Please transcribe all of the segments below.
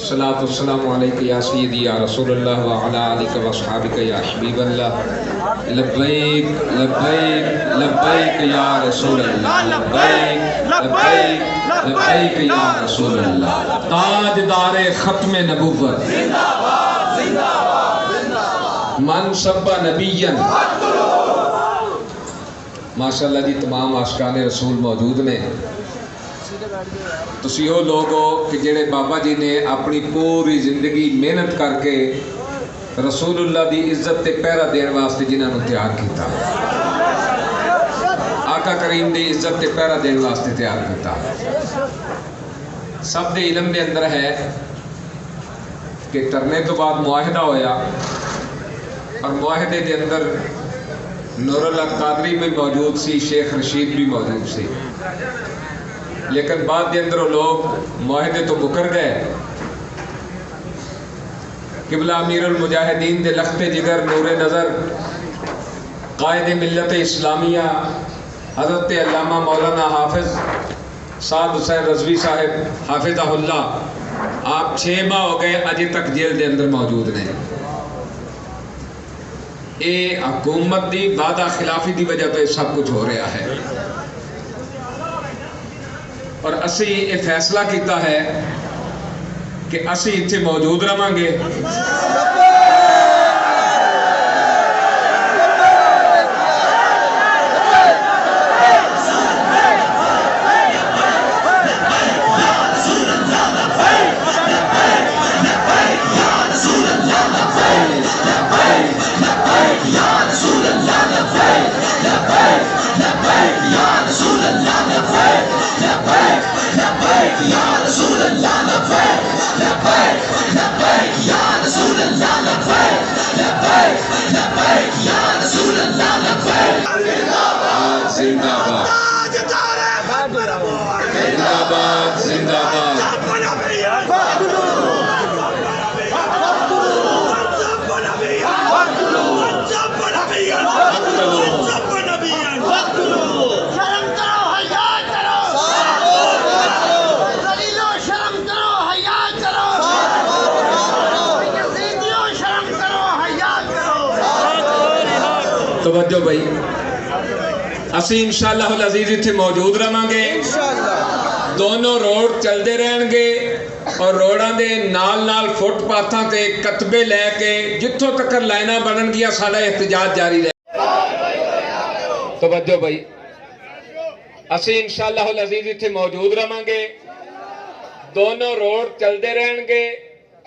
الصلاۃ والسلام علیک یا سیدی یا رسول اللہ وعلی آلک و اصحابک یا حبیب اللہ لبیک لبیک لبیک یا رسول اللہ لبیک لبیک لبیک یا رسول اللہ تاجدار ختم نبوت من سب نبیًا ماشاءاللہ جی تمام عاشقان رسول موجود نے تسی وہ لوگ ہو کہ جڑے بابا جی نے اپنی پوری زندگی محنت کر کے رسول اللہ دی عزت تے پہرا دین واسطے جنہاں نو تیار کیتا آقا کریم دی عزت تے پہرا دین واسطے تیار کیتا سب دے علم دے اندر ہے کہ کرنے تو بعد معاہدہ ہویا اور معاہدے دے اندر نور اللہ قادری بھی موجود سی شیخ رشید بھی موجود سی لیکن بعد دے اندر وہ لوگ معاہدے تو مکر گئے قبلہ امیر المجاہدین دے لخت جگر نور نظر قائد ملت اسلامیہ حضرت علامہ مولانا حافظ سعد حسین رضوی صاحب حافظہ اللہ آپ 6 ماہ ہو گئے اجے تک جیل دے اندر موجود ہیں اے حکومت دی وعدہ خلافی دی وجہ تو سب کچھ ہو رہا ہے اور اسی یہ فیصلہ کیتا ہے کہ اسی اتھے موجود رہاں گے توجہ بھائی اسی انشاءاللہ العزیز اتھے موجود رہاں گے دونوں روڈ چلدے رہن گے اور روڈاں دے نال نال فٹ پاتھاں تے کتبے لے کے جتھوں تک لائناں بنن گیا سارا احتجاج جاری رہے توجہ بھائی اسی انشاءاللہ العزیز اتھے موجود رہاں گے دونوں روڈ چلدے رہن گے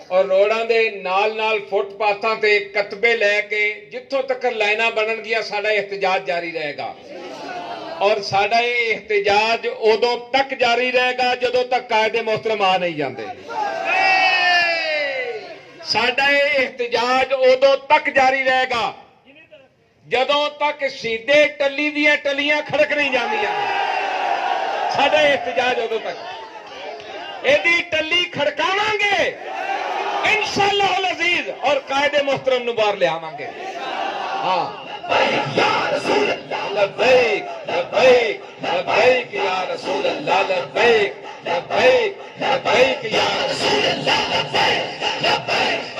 اور روڈاں دے نال نال فٹ پاتھاں تے کتبے لے کے جتھوں تک لائناں بنن گیا سارا احتجاج جاری رہے گا اور ساڑھا یہ احتجاج ادو تک جاری رہے گا جدو تک قائد محترم آ نہیں جاندے ساڑھا یہ احتجاج ادو تک جاری رہے گا جدو تک سیدھے ٹلی دیاں ٹلیاں کھڑک نہیں جاندیاں ساڑھا یہ احتجاج ادو تک ایدی ٹلی کھڑکاواں گے انشاءاللہ العزیز اور قائد محترم نبار لے آواں گے ہاں یا رسول اللہ لبیک لبیک لبیک یا رسول اللہ لبیک لبیک لبیک یا رسول اللہ لبیک لبیک